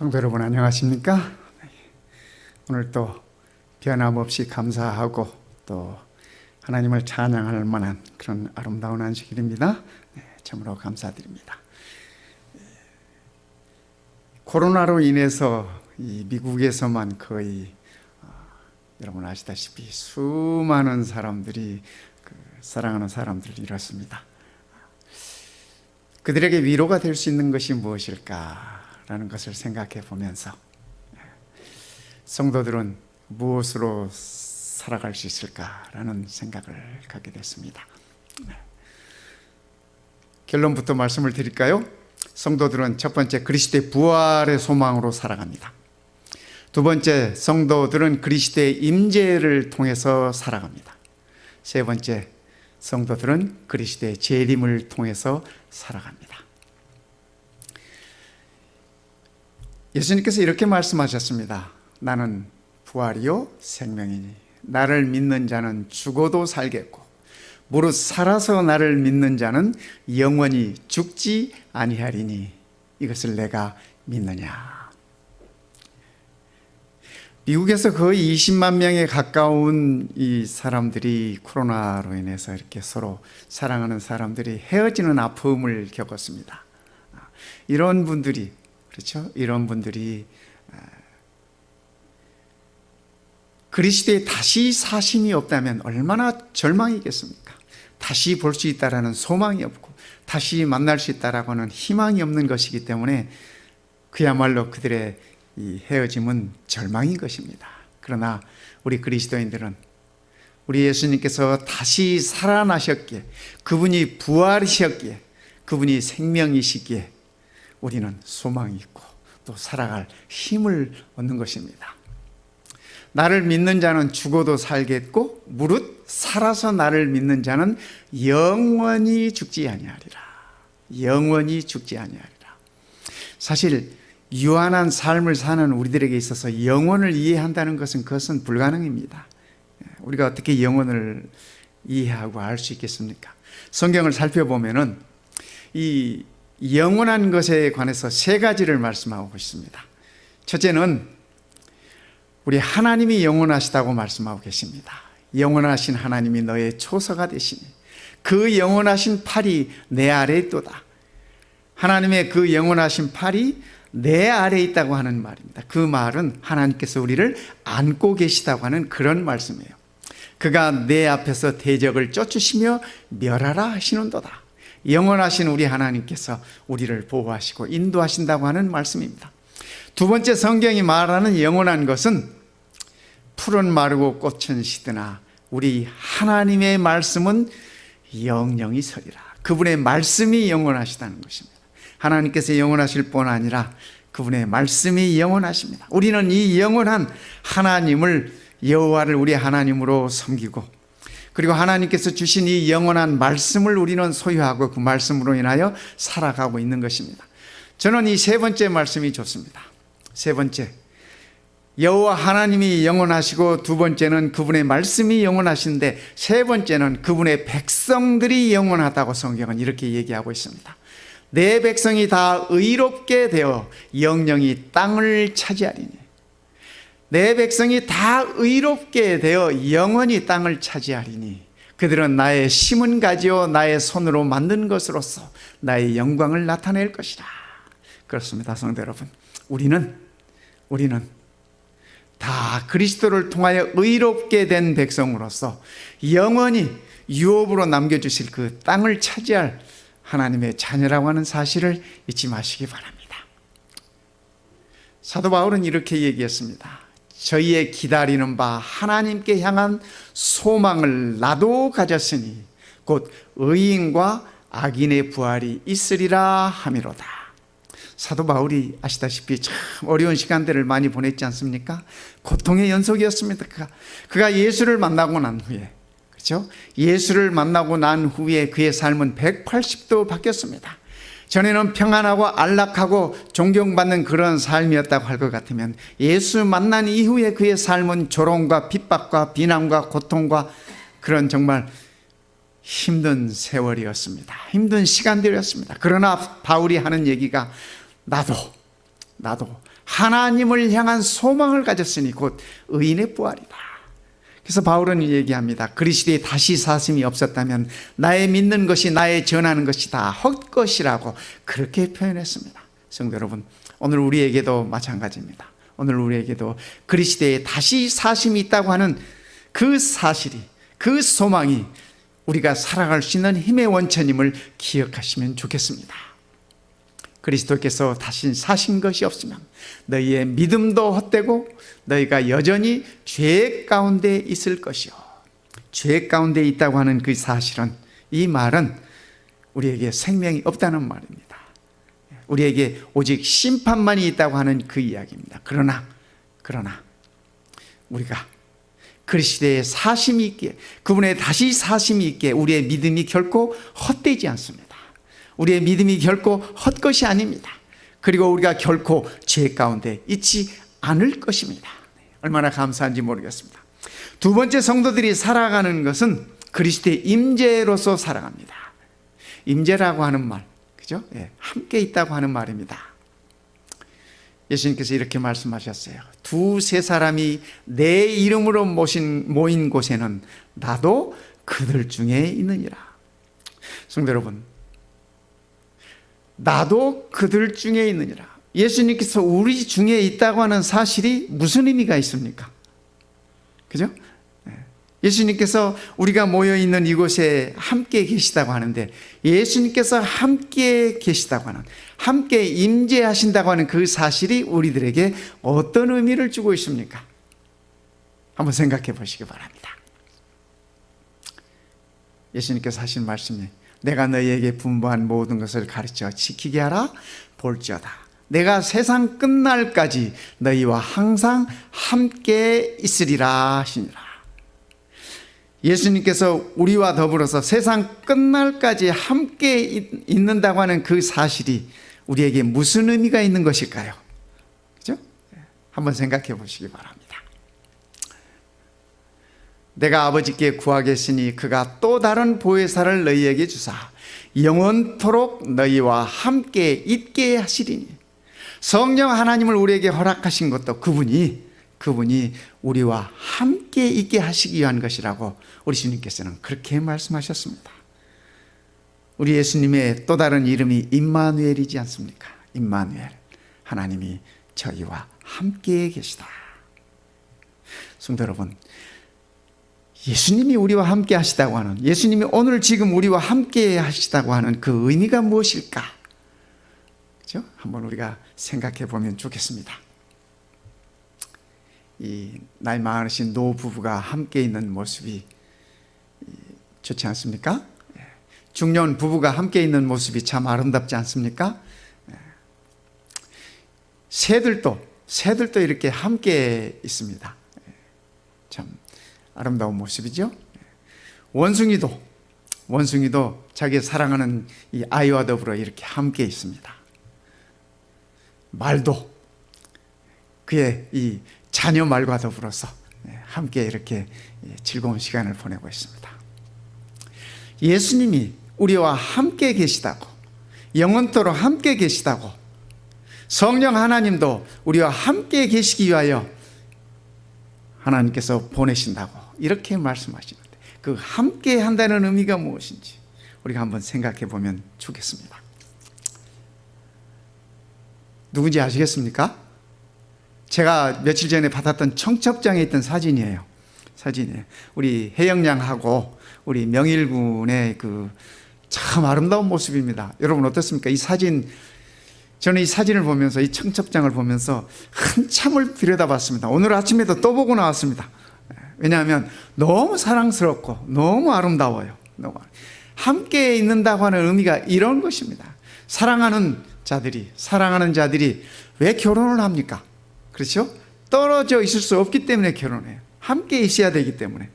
성도 여러분 안녕하십니까? 오늘 또 변함없이 감사하고 또 하나님을 찬양할 만한 그런 아름다운 안식일입니다. 참으로 감사드립니다. 코로나로 인해서 이 미국에서만 거의 여러분 아시다시피 수많은 사람들이 사랑하는 사람들을 잃었습니다. 그들에게 위로가 될 수 있는 것이 무엇일까라는 것을 생각해 보면서 성도들은 무엇으로 살아갈 수 있을까라는 생각을 갖게 됐습니다. 결론부터 말씀을 드릴까요? 성도들은 첫 번째 그리스도의 부활의 소망으로 살아갑니다. 두 번째, 성도들은 그리스도의 임재를 통해서 살아갑니다. 세 번째, 성도들은 그리스도의 재림을 통해서 살아갑니다. 예수님께서 이렇게 말씀하셨습니다. 나는 부활이요 생명이니 나를 믿는 자는 죽어도 살겠고 무릇 살아서 나를 믿는 자는 영원히 죽지 아니하리니 이것을 내가 믿느냐. 미국에서 거의 20만 명에 가까운 이 사람들이 코로나로 인해서 이렇게 서로 사랑하는 사람들이 헤어지는 아픔을 겪었습니다. 이런 분들이, 그렇죠? 이런 분들이 그리스도의 다시 사심이 없다면 얼마나 절망이겠습니까? 다시 볼 수 있다라는 소망이 없고 다시 만날 수 있다라고 하는 희망이 없는 것이기 때문에 그야말로 그들의 이 헤어짐은 절망인 것입니다. 그러나 우리 그리스도인들은 우리 예수님께서 다시 살아나셨기에 그분이 부활이셨기에 그분이 생명이시기에 우리는 소망이 있고 또 살아갈 힘을 얻는 것입니다. 나를 믿는 자는 죽어도 살겠고 무릇 살아서 나를 믿는 자는 영원히 죽지 아니하리라. 영원히 죽지 아니하리라. 사실 유한한 삶을 사는 우리들에게 있어서 영혼을 이해한다는 것은 그것은 불가능입니다. 우리가 어떻게 영혼을 이해하고 알 수 있겠습니까? 성경을 살펴보면은 이 영원한 것에 관해서 세 가지를 말씀하고 있습니다. 첫째는 우리 하나님이 영원하시다고 말씀하고 계십니다. 영원하신 하나님이 너의 초서가 되시니 그 영원하신 팔이 내 아래에 있도다. 하나님의 그 영원하신 팔이 내 아래에 있다고 하는 말입니다. 그 말은 하나님께서 우리를 안고 계시다고 하는 그런 말씀이에요. 그가 내 앞에서 대적을 쫓으시며 멸하라 하시는도다. 영원하신 우리 하나님께서 우리를 보호하시고 인도하신다고 하는 말씀입니다. 두 번째, 성경이 말하는 영원한 것은 풀은 마르고 꽃은 시드나 우리 하나님의 말씀은 영영이 서리라. 그분의 말씀이 영원하시다는 것입니다. 하나님께서 영원하실 뿐 아니라 그분의 말씀이 영원하십니다. 우리는 이 영원한 하나님을, 여호와를 우리 하나님으로 섬기고 그리고 하나님께서 주신 이 영원한 말씀을 우리는 소유하고 그 말씀으로 인하여 살아가고 있는 것입니다. 저는 이 세 번째 말씀이 좋습니다. 세 번째, 여호와 하나님이 영원하시고 두 번째는 그분의 말씀이 영원하신데 세 번째는 그분의 백성들이 영원하다고 성경은 이렇게 얘기하고 있습니다. 내 백성이 다 의롭게 되어 영영이 땅을 차지하리니 내 백성이 다 의롭게 되어 영원히 땅을 차지하리니 그들은 나의 심은 가지요 나의 손으로 만든 것으로서 나의 영광을 나타낼 것이라. 그렇습니다. 성도 여러분, 우리는 다 그리스도를 통하여 의롭게 된 백성으로서 영원히 유업으로 남겨주실 그 땅을 차지할 하나님의 자녀라고 하는 사실을 잊지 마시기 바랍니다. 사도 바울은 이렇게 얘기했습니다. 저희의 기다리는 바 하나님께 향한 소망을 나도 가졌으니 곧 의인과 악인의 부활이 있으리라 함이로다. 사도 바울이 아시다시피 참 어려운 시간들을 많이 보냈지 않습니까? 고통의 연속이었습니다. 그가 예수를 만나고 난 후에, 그렇죠? 예수를 만나고 난 후에 그의 삶은 180도 바뀌었습니다. 전에는 평안하고 안락하고 존경받는 그런 삶이었다고 할 것 같으면 예수 만난 이후에 그의 삶은 조롱과 핍박과 비난과 고통과 그런 정말 힘든 세월이었습니다. 힘든 시간들이었습니다. 그러나 바울이 하는 얘기가 나도 하나님을 향한 소망을 가졌으니 곧 의인의 부활이다. 그래서 바울은 얘기합니다. 그리스도의 다시 사심이 없었다면 나의 믿는 것이, 나의 전하는 것이 다 헛것이라고 그렇게 표현했습니다. 성도 여러분, 오늘 우리에게도 마찬가지입니다. 오늘 우리에게도 그리스도의 다시 사심이 있다고 하는 그 사실이, 그 소망이 우리가 살아갈 수 있는 힘의 원천임을 기억하시면 좋겠습니다. 그리스도께서 다시 사신 것이 없으면 너희의 믿음도 헛되고 너희가 여전히 죄 가운데 있을 것이요. 죄 가운데 있다고 하는 그 사실은, 이 말은 우리에게 생명이 없다는 말입니다. 우리에게 오직 심판만이 있다고 하는 그 이야기입니다. 그러나 우리가 그리스도의 사심이 있기에, 그분의 다시 사심이 있기에 우리의 믿음이 결코 헛되지 않습니다. 우리의 믿음이 결코 헛것이 아닙니다. 그리고 우리가 결코 죄 가운데 있지 않을 것입니다. 얼마나 감사한지 모르겠습니다. 두 번째, 성도들이 살아가는 것은 그리스도의 임재로서 살아갑니다. 임재라고 하는 말, 그죠? 함께 있다고 하는 말입니다. 예수님께서 이렇게 말씀하셨어요. 두세 사람이 내 이름으로 모인 곳에는 나도 그들 중에 있느니라. 성도 여러분, 나도 그들 중에 있느니라. 예수님께서 우리 중에 있다고 하는 사실이 무슨 의미가 있습니까? 그죠? 예수님께서 우리가 모여있는 이곳에 함께 계시다고 하는데, 예수님께서 함께 계시다고 하는, 함께 임재하신다고 하는 그 사실이 우리들에게 어떤 의미를 주고 있습니까? 한번 생각해 보시기 바랍니다. 예수님께서 하신 말씀이, 내가 너희에게 분부한 모든 것을 가르쳐 지키게 하라. 볼지어다 내가 세상 끝날까지 너희와 항상 함께 있으리라 하시니라. 예수님께서 우리와 더불어서 세상 끝날까지 함께 있는다고 하는 그 사실이 우리에게 무슨 의미가 있는 것일까요? 그죠? 한번 생각해 보시기 바랍니다. 내가 아버지께 구하겠으니 그가 또 다른 보혜사를 너희에게 주사 영원토록 너희와 함께 있게 하시리니. 성령 하나님을 우리에게 허락하신 것도 그분이 우리와 함께 있게 하시기 위한 것이라고 우리 주님께서는 그렇게 말씀하셨습니다. 우리 예수님의 또 다른 이름이 임마누엘이지 않습니까? 임마누엘, 하나님이 저희와 함께 계시다. 성도 여러분, 예수님이 우리와 함께 하시다고 하는, 예수님이 오늘 지금 우리와 함께 하시다고 하는 그 의미가 무엇일까? 그렇죠? 한번 우리가 생각해 보면 좋겠습니다. 이 나이 많으신 노부부가 함께 있는 모습이 좋지 않습니까? 중년 부부가 함께 있는 모습이 참 아름답지 않습니까? 새들도 이렇게 함께 있습니다. 참 아름다운 모습이죠. 원숭이도 자기 사랑하는 이 아이와 더불어 이렇게 함께 있습니다. 말도 그의 이 자녀 말과 더불어서 함께 이렇게 즐거운 시간을 보내고 있습니다. 예수님이 우리와 함께 계시다고, 영원토록 함께 계시다고, 성령 하나님도 우리와 함께 계시기 위하여 하나님께서 보내신다고 이렇게 말씀하시는데, 그 함께 한다는 의미가 무엇인지 우리가 한번 생각해 보면 좋겠습니다. 누군지 아시겠습니까? 제가 며칠 전에 받았던 청첩장에 있던 사진이에요. 우리 혜영양하고 우리 명일군의 그 참 아름다운 모습입니다. 여러분 어떻습니까? 저는 이 사진을 보면서, 이 청첩장을 보면서 한참을 들여다봤습니다. 오늘 아침에도 또 보고 나왔습니다. 왜냐하면 너무 사랑스럽고 너무 아름다워요. 함께 있는다고 하는 의미가 이런 것입니다. 사랑하는 자들이 왜 결혼을 합니까? 그렇죠? 떨어져 있을 수 없기 때문에 결혼해요. 함께 있어야 되기 때문에.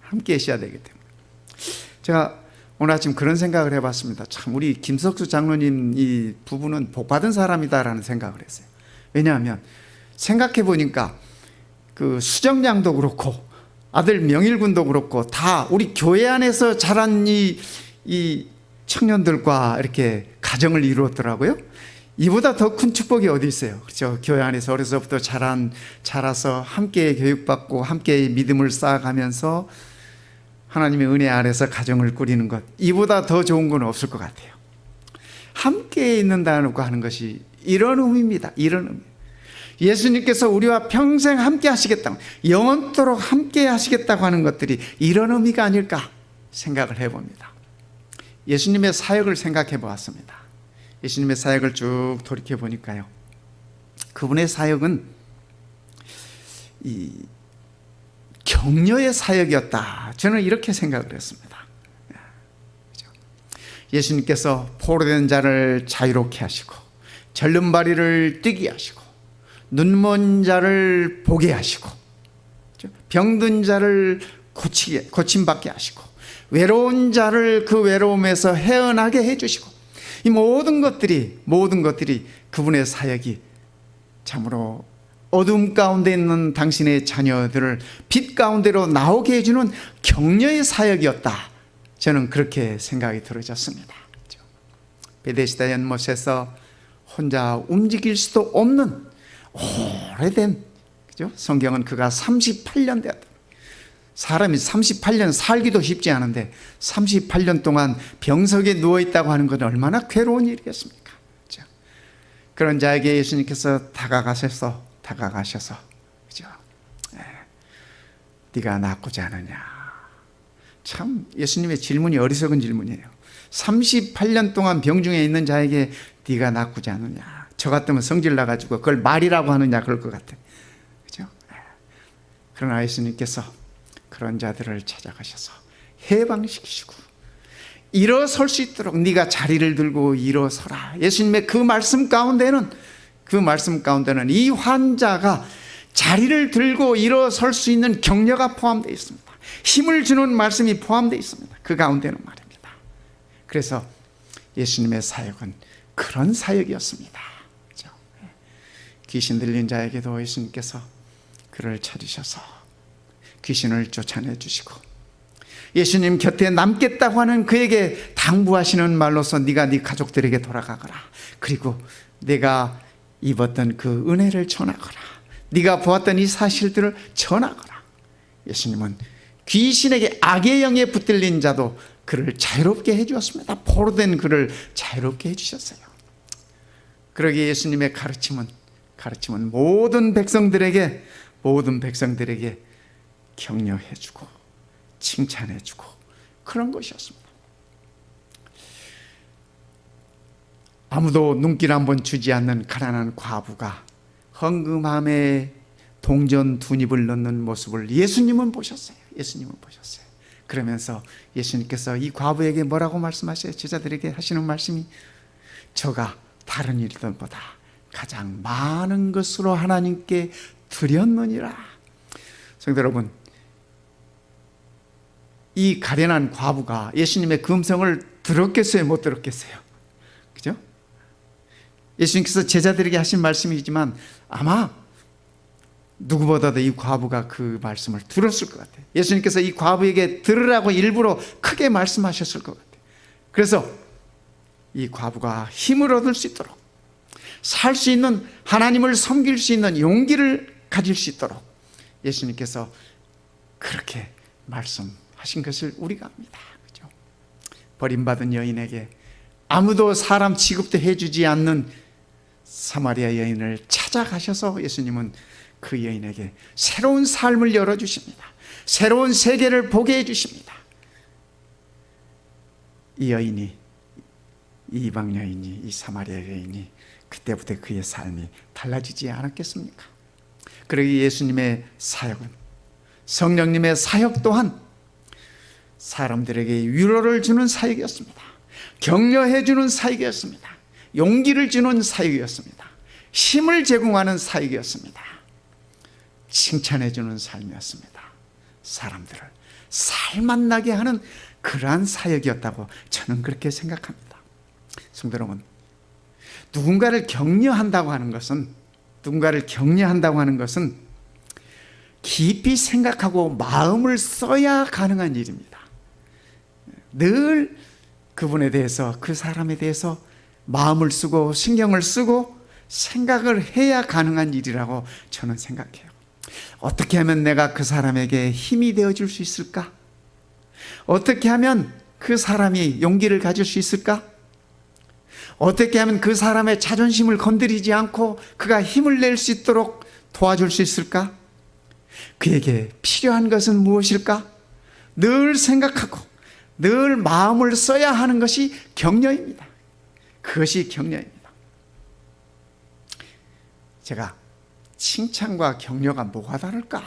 제가 오늘 아침 그런 생각을 해봤습니다. 참 우리 김석수 장로님 이 부부는 복받은 사람이다라는 생각을 했어요. 왜냐하면 생각해 보니까 그 수정양도 그렇고 아들 명일군도 그렇고 다 우리 교회 안에서 자란 이 청년들과 이렇게 가정을 이루었더라고요. 이보다 더 큰 축복이 어디 있어요? 그렇죠? 교회 안에서 어려서부터 자라서 함께 교육받고 함께 믿음을 쌓아가면서 하나님의 은혜 아래서 가정을 꾸리는 것, 이보다 더 좋은 건 없을 것 같아요. 함께 있는다고 하는 것이 이런 의미입니다. 이런 의미. 예수님께서 우리와 평생 함께 하시겠다고, 영원토록 함께 하시겠다고 하는 것들이 이런 의미가 아닐까 생각을 해봅니다. 예수님의 사역을 생각해 보았습니다. 예수님의 사역을 쭉 돌이켜 보니까요, 그분의 사역은 이 격려의 사역이었다, 저는 이렇게 생각을 했습니다. 예수님께서 포로된 자를 자유롭게 하시고, 절름발이를 뛰게 하시고, 눈먼 자를 보게 하시고, 병든 자를 고침받게 하시고, 외로운 자를 그 외로움에서 헤어나게 해주시고, 이 모든 것들이 그분의 사역이 참으로 어둠 가운데 있는 당신의 자녀들을 빛 가운데로 나오게 해주는 격려의 사역이었다, 저는 그렇게 생각이 들어졌습니다. 베데스다 연못에서 혼자 움직일 수도 없는 오래된, 그죠? 성경은 그가 38년 되었다. 사람이 38년 살기도 쉽지 않은데 38년 동안 병석에 누워있다고 하는 건 얼마나 괴로운 일이겠습니까? 그죠? 그런 자에게 예수님께서 다가가셔서 그죠? 네가 낫고자 하느냐. 참 예수님의 질문이 어리석은 질문이에요. 38년 동안 병중에 있는 자에게 네가 낫고자 하느냐. 저 같으면 성질 나가지고 그걸 말이라고 하느냐 그럴 것 같아. 그죠? 그러나 예수님께서 그런 자들을 찾아가셔서 해방시키시고 일어설 수 있도록 네가 자리를 들고 일어서라. 예수님의 그 말씀 가운데는 이 환자가 자리를 들고 일어설 수 있는 격려가 포함되어 있습니다. 힘을 주는 말씀이 포함되어 있습니다. 그 가운데는 말입니다. 그래서 예수님의 사역은 그런 사역이었습니다. 그렇죠? 귀신 들린 자에게도 예수님께서 그를 찾으셔서 귀신을 쫓아내 주시고, 예수님 곁에 남겠다고 하는 그에게 당부하시는 말로서 네가 네 가족들에게 돌아가거라. 그리고 내가 입었던 그 은혜를 전하거라. 네가 보았던 이 사실들을 전하거라. 예수님은 귀신에게, 악의 영에 붙들린 자도 그를 자유롭게 해주었습니다. 포로된 그를 자유롭게 해주셨어요. 그러기에 예수님의 가르침은 모든 백성들에게 격려해주고 칭찬해주고 그런 것이었습니다. 아무도 눈길 한번 주지 않는 가난한 과부가 헌금함에 동전 두 입을 넣는 모습을 예수님은 보셨어요. 그러면서 예수님께서 이 과부에게 뭐라고 말씀하셔요? 제자들에게 하시는 말씀이, 저가 다른 일들보다 가장 많은 것으로 하나님께 드렸느니라. 성도 여러분, 이 가련한 과부가 예수님의 그 음성을 들었겠어요? 못 들었겠어요? 그죠? 예수님께서 제자들에게 하신 말씀이지만 아마 누구보다도 이 과부가 그 말씀을 들었을 것 같아요. 예수님께서 이 과부에게 들으라고 일부러 크게 말씀하셨을 것 같아요. 그래서 이 과부가 힘을 얻을 수 있도록, 살 수 있는, 하나님을 섬길 수 있는 용기를 가질 수 있도록 예수님께서 그렇게 말씀하신 것을 우리가 압니다. 그죠? 버림받은 여인에게 아무도 사람 취급도 해주지 않는 사마리아 여인을 찾아가셔서 예수님은 그 여인에게 새로운 삶을 열어주십니다. 새로운 세계를 보게 해주십니다. 이 여인이, 이 이방 여인이, 이 사마리아 여인이 그때부터 그의 삶이 달라지지 않았겠습니까? 그러기 예수님의 사역은, 성령님의 사역 또한 사람들에게 위로를 주는 사역이었습니다. 격려해 주는 사역이었습니다. 용기를 주는 사역이었습니다. 힘을 제공하는 사역이었습니다. 칭찬해 주는 삶이었습니다. 사람들을 살맛나게 하는 그러한 사역이었다고 저는 그렇게 생각합니다. 성도 여러분, 누군가를 격려한다고 하는 것은 깊이 생각하고 마음을 써야 가능한 일입니다. 늘 그분에 대해서, 그 사람에 대해서 마음을 쓰고 신경을 쓰고 생각을 해야 가능한 일이라고 저는 생각해요. 어떻게 하면 내가 그 사람에게 힘이 되어줄 수 있을까? 어떻게 하면 그 사람이 용기를 가질 수 있을까? 어떻게 하면 그 사람의 자존심을 건드리지 않고 그가 힘을 낼 수 있도록 도와줄 수 있을까? 그에게 필요한 것은 무엇일까? 늘 생각하고 늘 마음을 써야 하는 것이 격려입니다. 그것이 격려입니다. 제가 칭찬과 격려가 뭐가 다를까?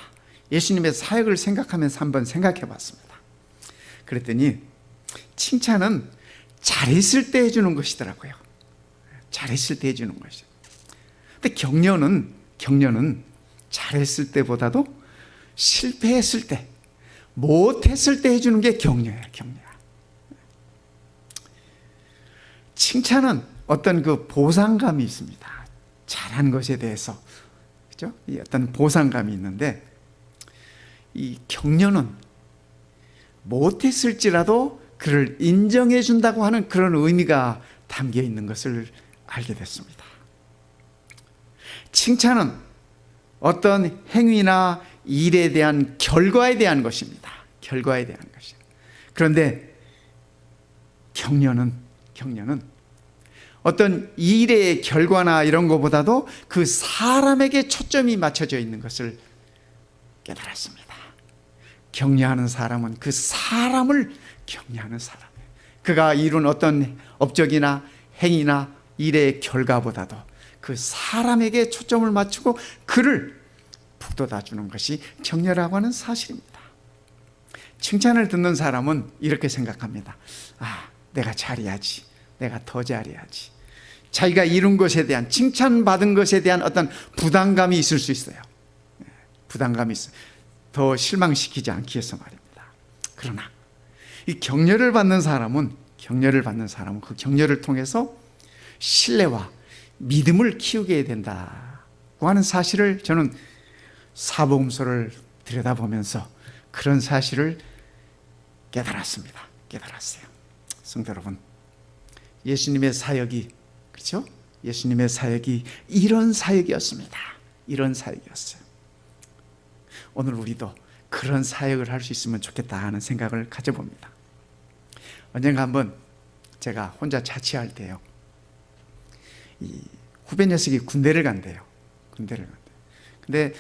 예수님의 사역을 생각하면서 한번 생각해 봤습니다. 그랬더니 칭찬은 잘했을 때 해주는 것이더라고요. 잘했을 때 해주는 것이죠. 근데 격려는 잘했을 때보다도 실패했을 때, 못했을 때 해주는 게 격려예요. 칭찬은 어떤 그 보상감이 있습니다. 잘한 것에 대해서, 그죠? 어떤 보상감이 있는데, 이 격려는 못했을지라도 그를 인정해 준다고 하는 그런 의미가 담겨 있는 것을 알게 됐습니다. 칭찬은 어떤 행위나 일에 대한 결과에 대한 것입니다. 결과에 대한 것입니다. 그런데 격려는 어떤 일의 결과나 이런 것보다도 그 사람에게 초점이 맞춰져 있는 것을 깨달았습니다. 격려하는 사람은 그 사람을 격려하는 사람이에요. 그가 이룬 어떤 업적이나 행위나 일의 결과보다도 그 사람에게 초점을 맞추고 그를 북돋아 주는 것이 격려라고 하는 사실입니다. 칭찬을 듣는 사람은 이렇게 생각합니다. 내가 잘해야지. 내가 더 잘해야지. 자기가 이룬 것에 대한, 칭찬받은 것에 대한 어떤 부담감이 있을 수 있어요. 부담감이 있어요. 더 실망시키지 않기 위해서 말입니다. 그러나 이 격려를 받는 사람은 그 격려를 통해서 신뢰와 믿음을 키우게 된다고 하는 사실을 저는 사복음서를 들여다보면서 그런 사실을 깨달았어요. 성도 여러분, 예수님의 사역이, 그렇죠? 예수님의 사역이 이런 사역이었습니다. 이런 사역이었어요. 오늘 우리도 그런 사역을 할 수 있으면 좋겠다 하는 생각을 가져봅니다. 언젠가 한번 제가 혼자 자취할 때요, 이 후배 녀석이 군대를 간대요. 근데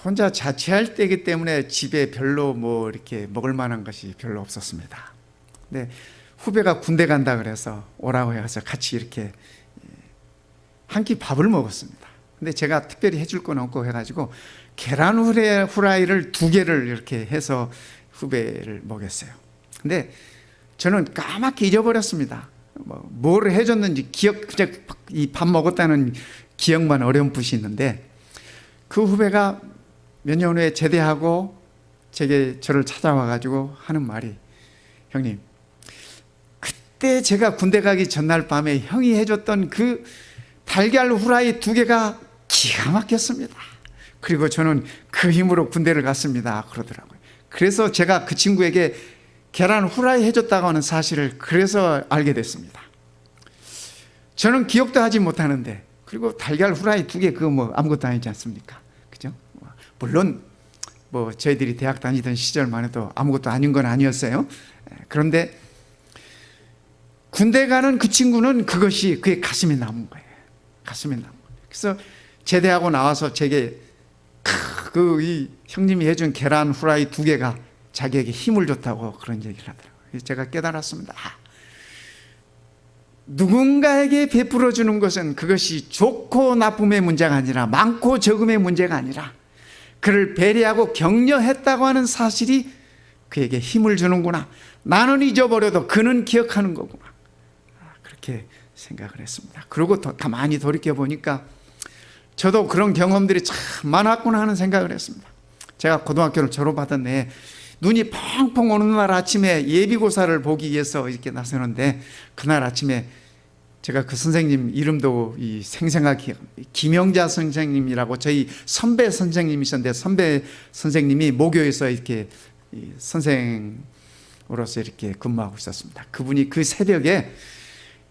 혼자 자취할 때이기 때문에 집에 별로 이렇게 먹을 만한 것이 별로 없었습니다. 근데 후배가 군대 간다 그래서 오라고 해서 같이 이렇게 한 끼 밥을 먹었습니다. 근데 제가 특별히 해줄 건 없고 해가지고 계란 후라이를 2개를 이렇게 해서 후배를 먹였어요. 근데 저는 까맣게 잊어버렸습니다. 뭘 해줬는지 그냥 이 밥 먹었다는 기억만 어렴풋이 있는데, 그 후배가 몇 년 후에 제대하고 저를 찾아와가지고 하는 말이, 형님, 그때 제가 군대 가기 전날 밤에 형이 해줬던 그 달걀 후라이 2개가 기가 막혔습니다. 그리고 저는 그 힘으로 군대를 갔습니다. 그러더라고요. 그래서 제가 그 친구에게 계란 후라이 해줬다고 하는 사실을 그래서 알게 됐습니다. 저는 기억도 하지 못하는데, 그리고 달걀 후라이 2개 그거 아무것도 아니지 않습니까? 그죠? 물론 저희들이 대학 다니던 시절만 해도 아무것도 아닌 건 아니었어요. 그런데 군대 가는 그 친구는 그게 가슴에 남은 거예요. 그래서 제대하고 나와서 제게 이 형님이 해준 계란 후라이 2개가 자기에게 힘을 줬다고 그런 얘기를 하더라고요. 제가 깨달았습니다. 누군가에게 베풀어 주는 것은 그것이 좋고 나쁨의 문제가 아니라, 많고 적음의 문제가 아니라, 그를 배려하고 격려했다고 하는 사실이 그에게 힘을 주는구나. 나는 잊어버려도 그는 기억하는 거구나. 그렇게 생각을 했습니다. 그리고 가만히 돌이켜보니까 저도 그런 경험들이 참 많았구나 하는 생각을 했습니다. 제가 고등학교를 졸업하던 해에 눈이 펑펑 오는 날 아침에 예비고사를 보기 위해서 이렇게 나서는데, 그날 아침에 제가 그 선생님 이름도 생생하게, 김영자 선생님이라고 저희 선배 선생님이셨는데, 선배 선생님이 모교에서 이렇게 선생으로서 이렇게 근무하고 있었습니다. 그분이 그 새벽에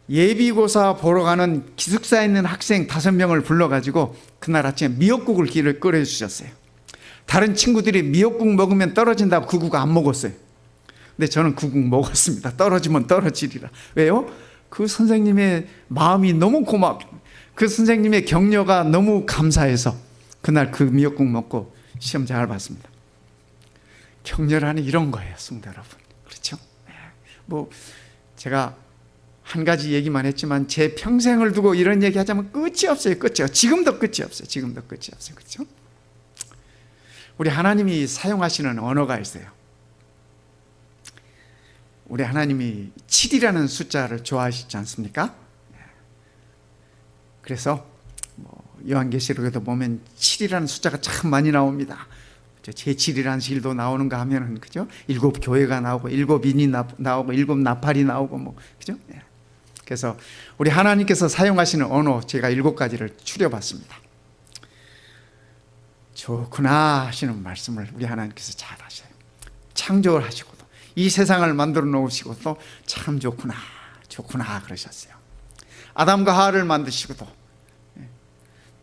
예비고사 보러 가는 기숙사에 있는 학생 5명을 불러가지고 그날 아침에 미역국을 끓여주셨어요. 다른 친구들이 미역국 먹으면 떨어진다고 그 국 안 먹었어요. 근데 저는 그 국 먹었습니다. 떨어지면 떨어지리라. 왜요? 그 선생님의 마음이 너무 그 선생님의 격려가 너무 감사해서 그날 그 미역국 먹고 시험 잘 봤습니다. 격려라는 이런 거예요, 성도 여러분. 그렇죠? 뭐 제가 한 가지 얘기만 했지만 제 평생을 두고 이런 얘기 하자면 끝이 없어요. 끝이 없어요. 지금도 끝이 없어요. 지금도 끝이 없어요. 그렇죠? 우리 하나님이 사용하시는 언어가 있어요. 우리 하나님이 7이라는 숫자를 좋아하시지 않습니까? 그래서 요한계시록에도 보면 7이라는 숫자가 참 많이 나옵니다. 제7이라는 실도 나오는가 하면은, 그죠? 7 교회가 나오고 7 인이 나오고 7 나팔이 나오고 뭐, 그죠? 그래서 우리 하나님께서 사용하시는 언어 제가 7가지를 추려봤습니다. 좋구나 하시는 말씀을 우리 하나님께서 잘 하셔요. 창조를 하시고도 이 세상을 만들어 놓으시고도 참 좋구나 좋구나 그러셨어요. 아담과 하와를 만드시고도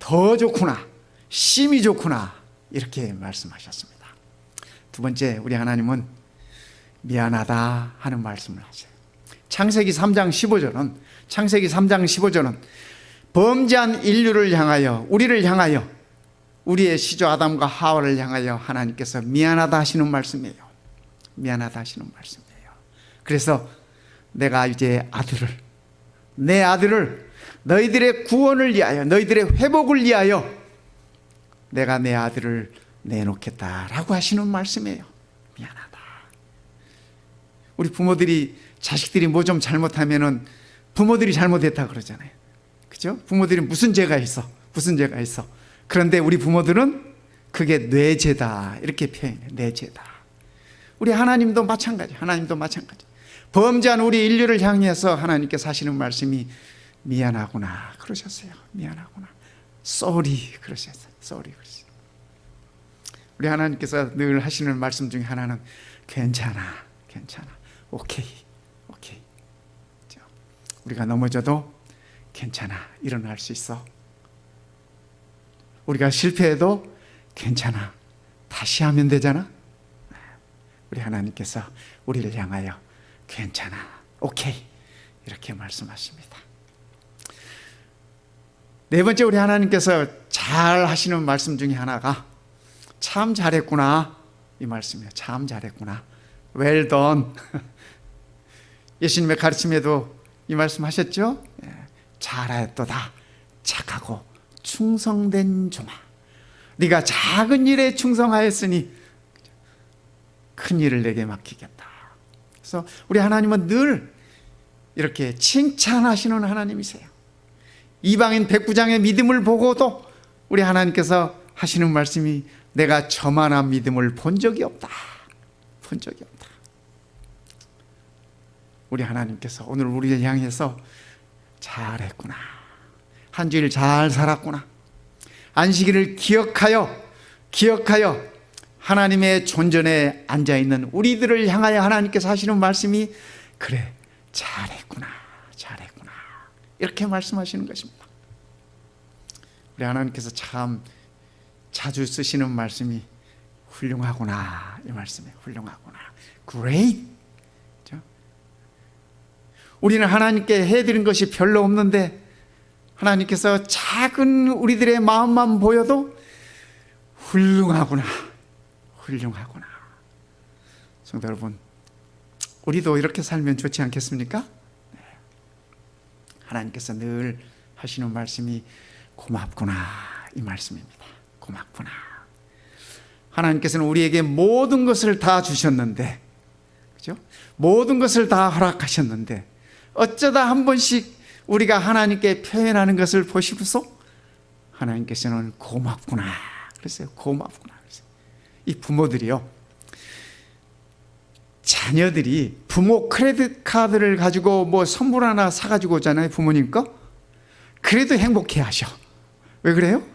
더 좋구나, 심히 좋구나 이렇게 말씀하셨습니다. 두 번째, 우리 하나님은 미안하다 하는 말씀을 하세요. 창세기 3장 15절은 범죄한 인류를 향하여, 우리를 향하여, 우리의 시조 아담과 하와를 향하여 하나님께서 미안하다 하시는 말씀이에요. 미안하다 하시는 말씀이에요. 그래서 내가 이제 내 아들을 너희들의 구원을 위하여, 너희들의 회복을 위하여 내가 내 아들을 내놓겠다라고 하시는 말씀이에요. 미안하다. 우리 부모들이 자식들이 뭐 좀 잘못하면은 부모들이 잘못했다 그러잖아요. 그죠? 부모들이 무슨 죄가 있어? 그런데 우리 부모들은 그게 내 죄다 이렇게 표현해요. 내 죄다. 우리 하나님도 마찬가지. 범죄한 우리 인류를 향해서 하나님께서 하시는 말씀이 미안하구나 그러셨어요. 미안하구나. sorry 그러셨어요. 우리 하나님께서 늘 하시는 말씀 중에 하나는 괜찮아. 오케이. 우리가 넘어져도 괜찮아. 일어날 수 있어. 우리가 실패해도 괜찮아. 다시 하면 되잖아. 우리 하나님께서 우리를 향하여 괜찮아. 오케이. 이렇게 말씀하십니다. 네 번째, 우리 하나님께서 잘 하시는 말씀 중에 하나가 참 잘했구나 이 말씀이에요. 참 잘했구나. Well done. 예수님의 가르침에도 이 말씀 하셨죠? 잘하였도다. 착하고 충성된 종아. 네가 작은 일에 충성하였으니 큰 일을 내게 맡기겠다. 그래서 우리 하나님은 늘 이렇게 칭찬하시는 하나님이세요. 이방인 백부장의 믿음을 보고도 우리 하나님께서 하시는 말씀이 내가 저만한 믿음을 본 적이 없다. 우리 하나님께서 오늘 우리를 향해서 잘했구나. 한 주일 잘 살았구나. 안식일을 기억하여 하나님의 존전에 앉아있는 우리들을 향하여 하나님께서 하시는 말씀이 그래 잘했구나 이렇게 말씀하시는 것입니다. 우리 하나님께서 참 자주 쓰시는 말씀이 훌륭하구나 이 말씀이에요. 훌륭하구나. Great. 우리는 하나님께 해드린 것이 별로 없는데 하나님께서 작은 우리들의 마음만 보여도 훌륭하구나. 성도 여러분, 우리도 이렇게 살면 좋지 않겠습니까? 하나님께서 늘 하시는 말씀이 고맙구나 이 말씀입니다. 고맙구나. 하나님께서는 우리에게 모든 것을 다 주셨는데, 그죠? 모든 것을 다 허락하셨는데 어쩌다 한 번씩 우리가 하나님께 표현하는 것을 보시고서 하나님께서는 고맙구나 그랬어요. 고맙구나 그랬어요. 이 부모들이요, 자녀들이 부모 크레딧 카드를 가지고 뭐 선물 하나 사가지고 오잖아요. 부모님 거. 그래도 행복해 하셔. 왜 그래요?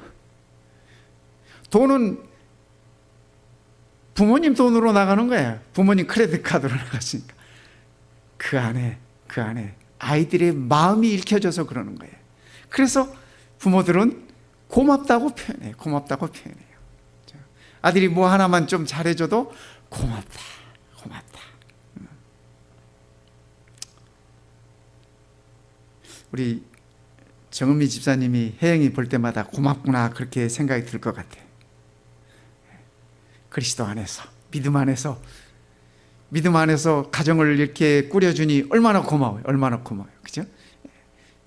돈은 부모님 돈으로 나가는 거예요. 부모님 크레딧 카드로 나갔으니까 그 안에 아이들의 마음이 읽혀져서 그러는 거예요. 그래서 부모들은 고맙다고 표현해요. 고맙다고 표현해요. 아들이 뭐 하나만 좀 잘해줘도 고맙다, 고맙다. 우리 정은미 집사님이 혜영이 볼 때마다 고맙구나 그렇게 생각이 들 것 같아요. 그리스도 안에서, 믿음 안에서 가정을 이렇게 꾸려주니 얼마나 고마워요. 얼마나 고마워요. 그죠?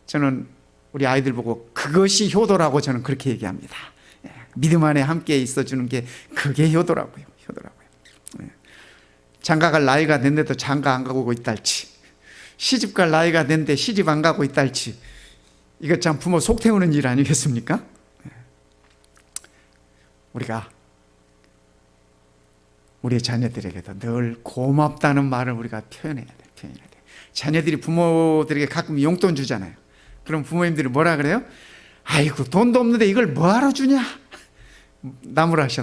저는 우리 아이들 보고 그것이 효도라고 저는 그렇게 얘기합니다. 믿음 안에 함께 있어주는 게 그게 효도라고요. 장가갈 나이가 됐는데도 장가 안 가고 있다 할지, 시집갈 나이가 됐는데 시집 안 가고 있다 할지, 이거 참 부모 속 태우는 일 아니겠습니까? 우리가 우리의 자녀들에게도 늘 고맙다는 말을 우리가 표현해야 돼. 자녀들이 부모들에게 가끔 용돈 주잖아요. 그럼 부모님들이 뭐라 그래요? 아이고 돈도 없는데 이걸 뭐하러 주냐? 나무라셔.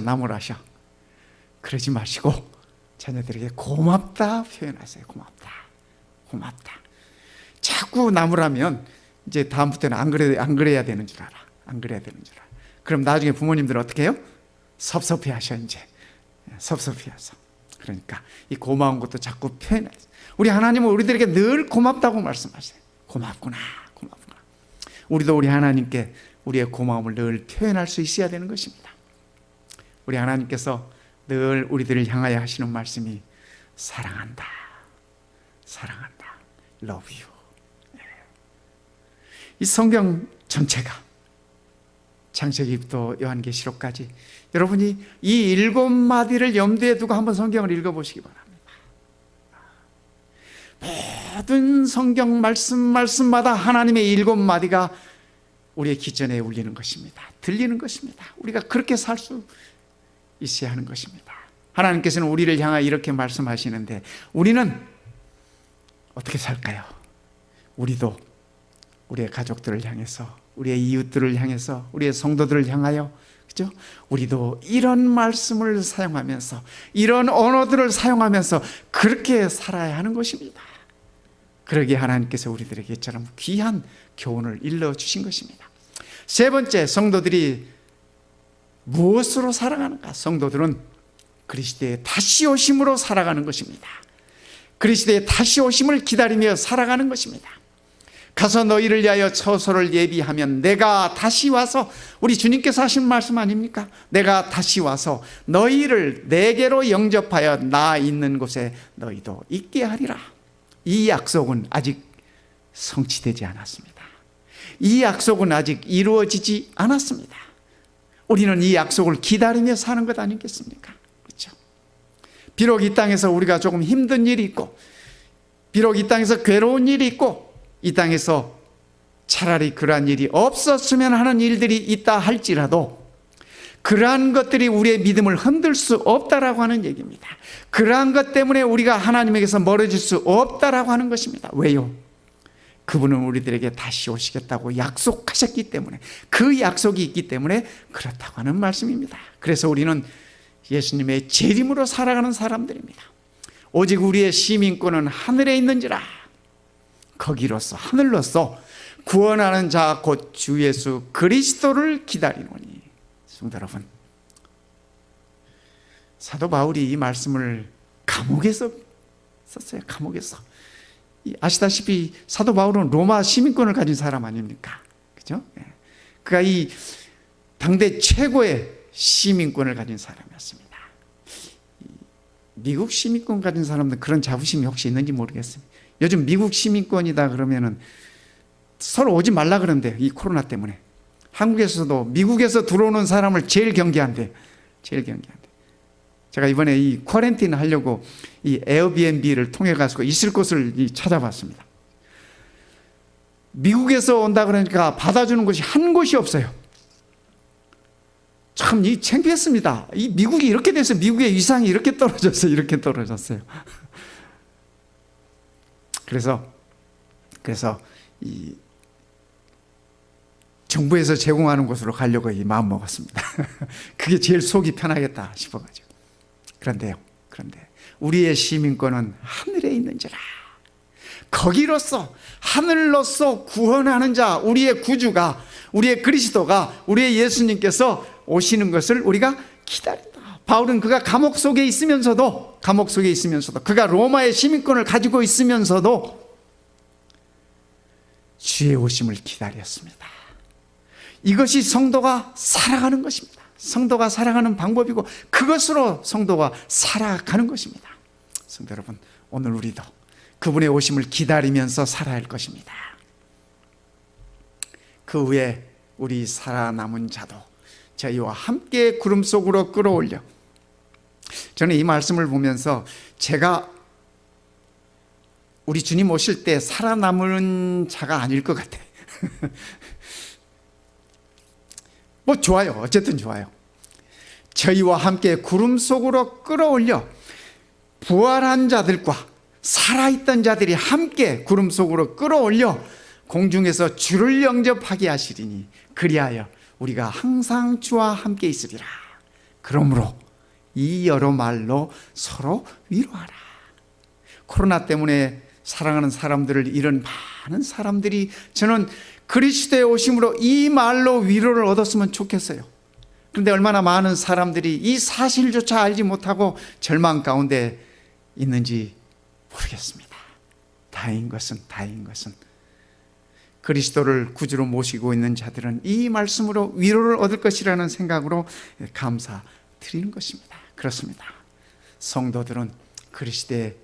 그러지 마시고 자녀들에게 고맙다 표현하세요. 고맙다. 자꾸 나무라면 이제 다음부터는 안 그래야 되는 줄 알아. 그럼 나중에 부모님들은 어떻게 해요? 섭섭해하셔. 이제 섭섭해하셔. 그러니까 이 고마운 것도 자꾸 표현해요. 우리 하나님은 우리들에게 늘 고맙다고 말씀하세요. 고맙구나. 우리도 우리 하나님께 우리의 고마움을 늘 표현할 수 있어야 되는 것입니다. 우리 하나님께서 늘 우리들을 향하여 하시는 말씀이 사랑한다. Love you. 이 성경 전체가 창세기부터 요한계시록까지 여러분이 이 7마디를 염두에 두고 한번 성경을 읽어보시기 바랍니다. 모든 성경 말씀마다 하나님의 7마디가 우리의 기전에 울리는 것입니다. 들리는 것입니다. 우리가 그렇게 살 수 있어야 하는 것입니다. 하나님께서는 우리를 향하여 이렇게 말씀하시는데 우리는 어떻게 살까요? 우리도 우리의 가족들을 향해서, 우리의 이웃들을 향해서, 우리의 성도들을 향하여, 그죠? 우리도 이런 말씀을 사용하면서, 이런 언어들을 사용하면서 그렇게 살아야 하는 것입니다. 그러기에 하나님께서 우리들에게 이처럼 귀한 교훈을 일러주신 것입니다. 세 번째, 성도들이 무엇으로 살아가는가? 성도들은 그리스도의 다시 오심으로 살아가는 것입니다. 그리스도의 다시 오심을 기다리며 살아가는 것입니다. 가서 너희를 위하여 처소를 예비하면 내가 다시 와서, 우리 주님께서 하신 말씀 아닙니까? 내가 다시 와서 너희를 내게로 영접하여 나 있는 곳에 너희도 있게 하리라. 이 약속은 아직 성취되지 않았습니다. 이 약속은 아직 이루어지지 않았습니다. 우리는 이 약속을 기다리며 사는 것 아니겠습니까? 그렇죠? 비록 이 땅에서 우리가 조금 힘든 일이 있고, 비록 이 땅에서 괴로운 일이 있고, 이 땅에서 차라리 그러한 일이 없었으면 하는 일들이 있다 할지라도 그러한 것들이 우리의 믿음을 흔들 수 없다라고 하는 얘기입니다. 그러한 것 때문에 우리가 하나님에게서 멀어질 수 없다라고 하는 것입니다. 왜요? 그분은 우리들에게 다시 오시겠다고 약속하셨기 때문에, 그 약속이 있기 때문에 그렇다고 하는 말씀입니다. 그래서 우리는 예수님의 재림으로 살아가는 사람들입니다. 오직 우리의 시민권은 하늘에 있는지라. 거기로서, 하늘로서 구원하는 자 곧 주 예수 그리스도를 기다리노니. 성도 여러분, 사도 바울이 이 말씀을 감옥에서 썼어요. 감옥에서. 아시다시피 사도 바울은 로마 시민권을 가진 사람 아닙니까? 그죠? 그가 이 당대 최고의 시민권을 가진 사람이었습니다. 미국 시민권 가진 사람들 그런 자부심이 혹시 있는지 모르겠습니다. 요즘 미국 시민권이다 그러면은 서로 오지 말라 그런대요. 이 코로나 때문에. 한국에서도 미국에서 들어오는 사람을 제일 경계한대요. 제가 이번에 이 쿼런틴 하려고 이 에어비앤비를 통해 가지고 있을 곳을 찾아봤습니다. 미국에서 온다 그러니까 받아주는 곳이 한 곳이 없어요. 참 창피했습니다. 이 미국이 이렇게 돼서 미국의 위상이 이렇게 떨어졌어요. 그래서 이 정부에서 제공하는 곳으로 가려고 마음 먹었습니다. 그게 제일 속이 편하겠다 싶어가지고. 그런데 우리의 시민권은 하늘에 있는지라. 거기로서 하늘로서 구원하는 자, 우리의 구주가, 우리의 그리스도가, 우리의 예수님께서 오시는 것을 우리가 기다린다. 바울은 그가 감옥 속에 있으면서도 그가 로마의 시민권을 가지고 있으면서도 주의 오심을 기다렸습니다. 이것이 성도가 살아가는 것입니다. 성도가 살아가는 방법이고 그것으로 성도가 살아가는 것입니다. 성도 여러분, 오늘 우리도 그분의 오심을 기다리면서 살아야 할 것입니다. 그 후에 우리 살아남은 자도 저희와 함께 구름 속으로 끌어올려. 저는 이 말씀을 보면서 제가 우리 주님 오실 때 살아남은 자가 아닐 것 같아요. 뭐 좋아요. 어쨌든 좋아요. 저희와 함께 구름 속으로 끌어올려 부활한 자들과 살아있던 자들이 함께 구름 속으로 끌어올려 공중에서 주를 영접하게 하시리니 그리하여 우리가 항상 주와 함께 있으리라. 그러므로 이 여러 말로 서로 위로하라. 코로나 때문에 사랑하는 사람들을 잃은 많은 사람들이 저는 그리스도의 오심으로 이 말로 위로를 얻었으면 좋겠어요. 그런데 얼마나 많은 사람들이 이 사실조차 알지 못하고 절망 가운데 있는지 모르겠습니다. 다행인 것은 그리스도를 구주로 모시고 있는 자들은 이 말씀으로 위로를 얻을 것이라는 생각으로 감사드리는 것입니다. 그렇습니다. 성도들은 그리스도의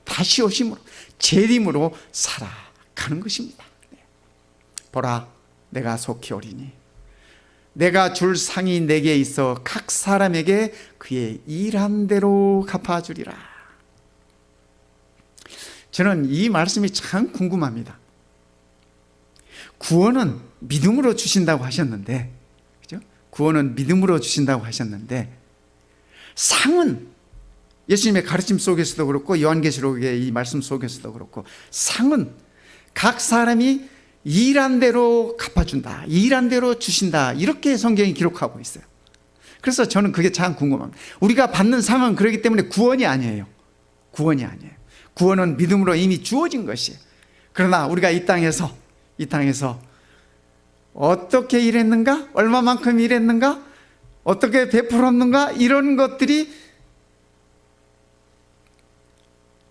다시 오심으로 재림으로 살아가는 것입니다. 보라, 내가 속히 오리니 내가 줄 상이 내게 있어 각 사람에게 그의 일한 대로 갚아주리라. 저는 이 말씀이 참 궁금합니다. 구원은 믿음으로 주신다고 하셨는데, 그죠? 구원은 믿음으로 주신다고 하셨는데, 상은 예수님의 가르침 속에서도 그렇고 요한계시록의 이 말씀 속에서도 그렇고 상은 각 사람이 일한 대로 갚아준다, 일한 대로 주신다, 이렇게 성경이 기록하고 있어요. 그래서 저는 그게 참 궁금합니다. 우리가 받는 상은 그렇기 때문에 구원이 아니에요. 구원은 믿음으로 이미 주어진 것이에요. 그러나 우리가 이 땅에서 어떻게 일했는가, 얼마만큼 일했는가, 어떻게 베풀었는가, 이런 것들이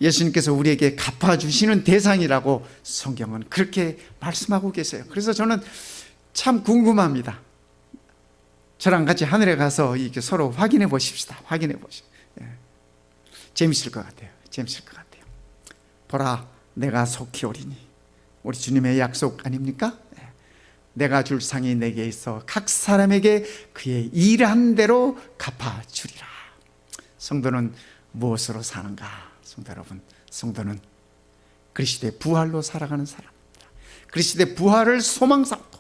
예수님께서 우리에게 갚아주시는 대상이라고 성경은 그렇게 말씀하고 계세요. 그래서 저는 참 궁금합니다. 저랑 같이 하늘에 가서 이렇게 서로 확인해 보십시다. 재밌을 것 같아요. 보라, 내가 속히 오리니. 우리 주님의 약속 아닙니까? 내가 줄 상이 내게 있어 각 사람에게 그의 일한 대로 갚아주리라. 성도는 무엇으로 사는가? 성도 여러분, 성도는 그리스도의 부활로 살아가는 사람입니다. 그리스도의 부활을 소망 삼고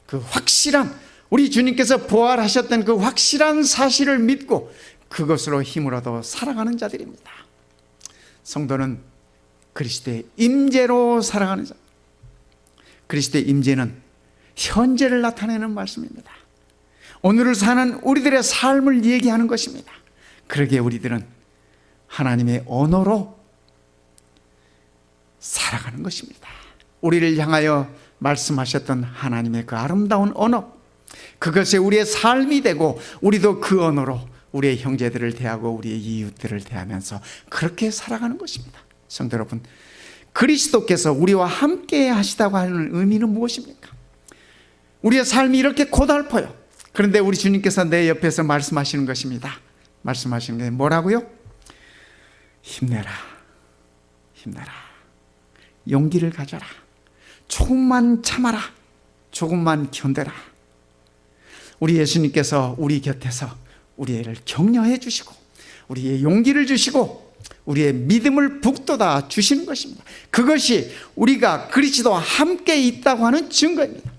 그 확실한, 우리 주님께서 부활하셨던 그 확실한 사실을 믿고 그것으로 힘을 얻어 살아가는 자들입니다. 성도는 그리스도의 임재로 살아가는 자. 그리스도의 임재는 현재를 나타내는 말씀입니다. 오늘을 사는 우리들의 삶을 얘기하는 것입니다. 그러기에 우리들은 하나님의 언어로 살아가는 것입니다. 우리를 향하여 말씀하셨던 하나님의 그 아름다운 언어, 그것이 우리의 삶이 되고 우리도 그 언어로 우리의 형제들을 대하고 우리의 이웃들을 대하면서 그렇게 살아가는 것입니다. 성도 여러분, 그리스도께서 우리와 함께 하시다고 하는 의미는 무엇입니까? 우리의 삶이 이렇게 고달퍼요. 그런데 우리 주님께서 내 옆에서 말씀하시는 것입니다. 말씀하시는 게 뭐라고요? 힘내라. 용기를 가져라. 조금만 참아라. 조금만 견뎌라. 우리 예수님께서 우리 곁에서 우리를 격려해 주시고 우리의 용기를 주시고 우리의 믿음을 북돋아 주시는 것입니다. 그것이 우리가 그리스도와 함께 있다고 하는 증거입니다.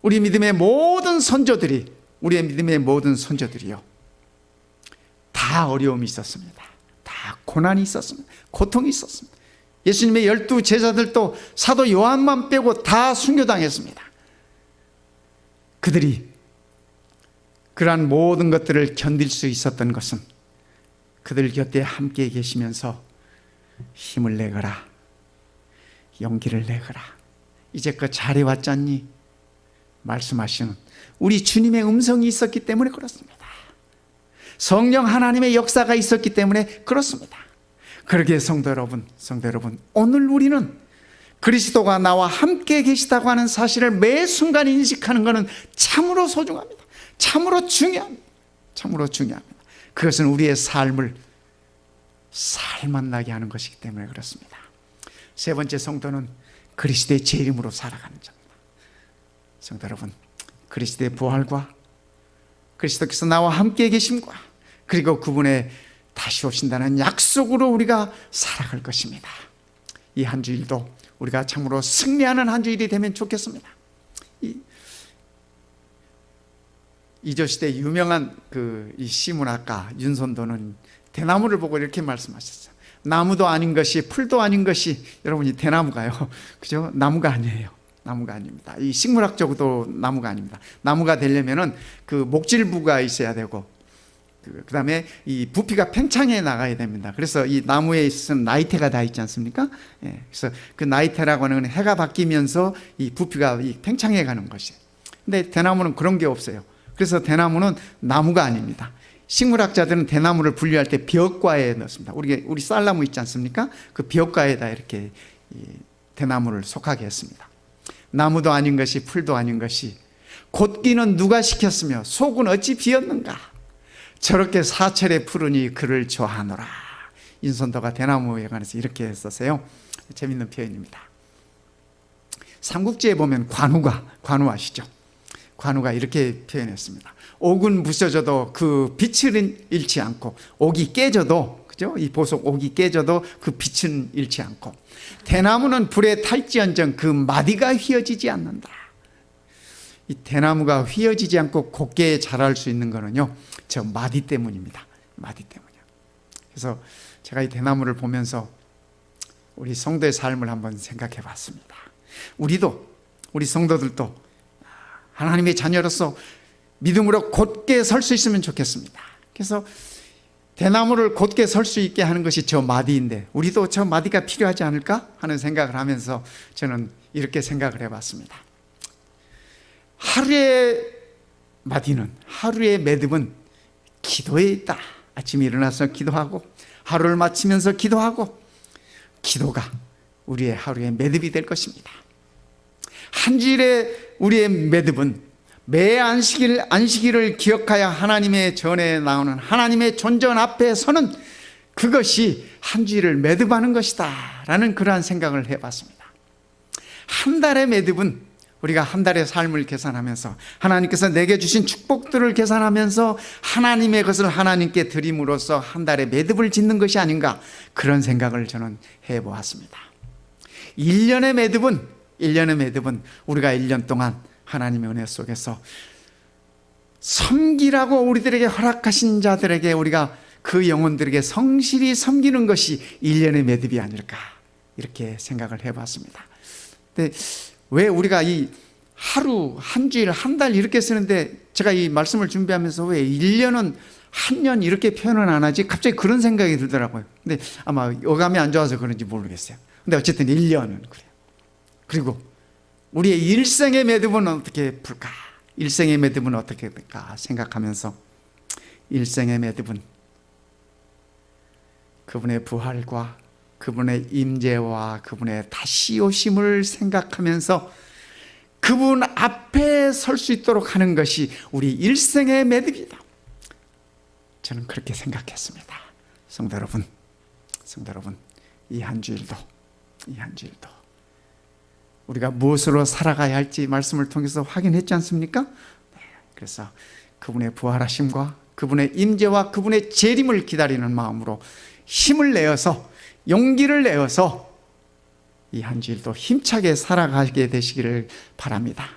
우리의 믿음의 모든 선조들이요, 다 어려움이 있었습니다. 다 고난이 있었습니다. 고통이 있었습니다. 예수님의 12 제자들도 사도 요한만 빼고 다 순교당했습니다. 그들이 그러한 모든 것들을 견딜 수 있었던 것은 그들 곁에 함께 계시면서 힘을 내거라, 용기를 내거라. 이제껏 잘해왔잖니? 말씀하시는 우리 주님의 음성이 있었기 때문에 그렇습니다. 성령 하나님의 역사가 있었기 때문에 그렇습니다. 그러기에 성도 여러분, 오늘 우리는 그리스도가 나와 함께 계시다고 하는 사실을 매 순간 인식하는 것은 참으로 소중합니다. 참으로 중요합니다. 참으로 중요합니다. 그것은 우리의 삶을 살맛나게 하는 것이기 때문에 그렇습니다. 세 번째, 성도는 그리스도의 재림으로 살아가는 자입니다. 성도 여러분, 그리스도의 부활과 그리스도께서 나와 함께 계심과 그리고 그분의 다시 오신다는 약속으로 우리가 살아갈 것입니다. 이 한 주일도 우리가 참으로 승리하는 한 주일이 되면 좋겠습니다. 이조시대 유명한 이 시문학가 윤선도는 대나무를 보고 이렇게 말씀하셨어요. 나무도 아닌 것이, 풀도 아닌 것이, 여러분이 대나무가요, 그죠? 나무가 아니에요. 나무가 아닙니다. 이 식물학적으로도 나무가 아닙니다. 나무가 되려면은 그 목질부가 있어야 되고, 그 다음에 이 부피가 팽창해 나가야 됩니다. 그래서 이 나무에 있으면 나이테가 다 있지 않습니까? 예, 그래서 그 나이테라고 하는 해가 바뀌면서 이 부피가 팽창해 가는 것이에요. 근데 대나무는 그런 게 없어요. 그래서 대나무는 나무가 아닙니다. 식물학자들은 대나무를 분류할 때 벼과에 넣습니다. 우리 쌀나무 있지 않습니까? 그 벼과에다 이렇게 대나무를 속하게 했습니다. 나무도 아닌 것이, 풀도 아닌 것이, 곧기는 누가 시켰으며 속은 어찌 비었는가? 저렇게 사철에 푸르니 그를 좋아하노라. 인선도가 대나무에 관해서 이렇게 썼어요. 재밌는 표현입니다. 삼국지에 보면 관우 아시죠? 관우가 이렇게 표현했습니다. 옥은 부서져도 그 빛을 잃지 않고, 옥이 깨져도, 그죠? 이 보석 옥이 깨져도 그 빛은 잃지 않고, 대나무는 불에 탈지언정 그 마디가 휘어지지 않는다. 이 대나무가 휘어지지 않고 곱게 자랄 수 있는 거는요, 저 마디 때문입니다. 마디 때문이요. 그래서 제가 이 대나무를 보면서 우리 성도의 삶을 한번 생각해 봤습니다. 우리 성도들도 하나님의 자녀로서 믿음으로 곧게 설 수 있으면 좋겠습니다. 그래서 대나무를 곧게 설 수 있게 하는 것이 저 마디인데, 우리도 저 마디가 필요하지 않을까 하는 생각을 하면서 저는 이렇게 생각을 해봤습니다. 하루의 마디는, 하루의 매듭은 기도에 있다. 아침에 일어나서 기도하고, 하루를 마치면서 기도하고, 기도가 우리의 하루의 매듭이 될 것입니다. 한 주일의 우리의 매듭은 매 안식일을 기억하여 하나님의 전에 나오는 하나님의 존전 앞에 서는 그것이 한 주일을 매듭하는 것이다 라는 그러한 생각을 해봤습니다. 한 달의 매듭은 우리가 한 달의 삶을 계산하면서 하나님께서 내게 주신 축복들을 계산하면서 하나님의 것을 하나님께 드림으로써 한 달의 매듭을 짓는 것이 아닌가, 그런 생각을 저는 해보았습니다. 1년의 매듭은 우리가 1년 동안 하나님의 은혜 속에서 섬기라고 우리들에게 허락하신 자들에게 우리가 그 영혼들에게 성실히 섬기는 것이 1년의 매듭이 아닐까, 이렇게 생각을 해봤습니다. 근데 왜 우리가 이 하루, 한 주일, 한 달 이렇게 쓰는데, 제가 이 말씀을 준비하면서 왜 1년은 한 년 이렇게 표현은 안 하지? 갑자기 그런 생각이 들더라고요. 근데 아마 어감이 안 좋아서 그런지 모르겠어요. 근데 어쨌든 1년은 그래요. 그리고 우리의 일생의 매듭은 어떻게 풀까? 일생의 매듭은 어떻게 될까 생각하면서, 일생의 매듭은 그분의 부활과 그분의 임재와 그분의 다시 오심을 생각하면서 그분 앞에 설 수 있도록 하는 것이 우리 일생의 매듭이다. 저는 그렇게 생각했습니다. 성도 여러분, 이 한 주일도 우리가 무엇으로 살아가야 할지 말씀을 통해서 확인했지 않습니까? 네, 그래서 그분의 부활하심과 그분의 임재와 그분의 재림을 기다리는 마음으로 힘을 내어서, 용기를 내어서 이 한 주일도 힘차게 살아가게 되시기를 바랍니다.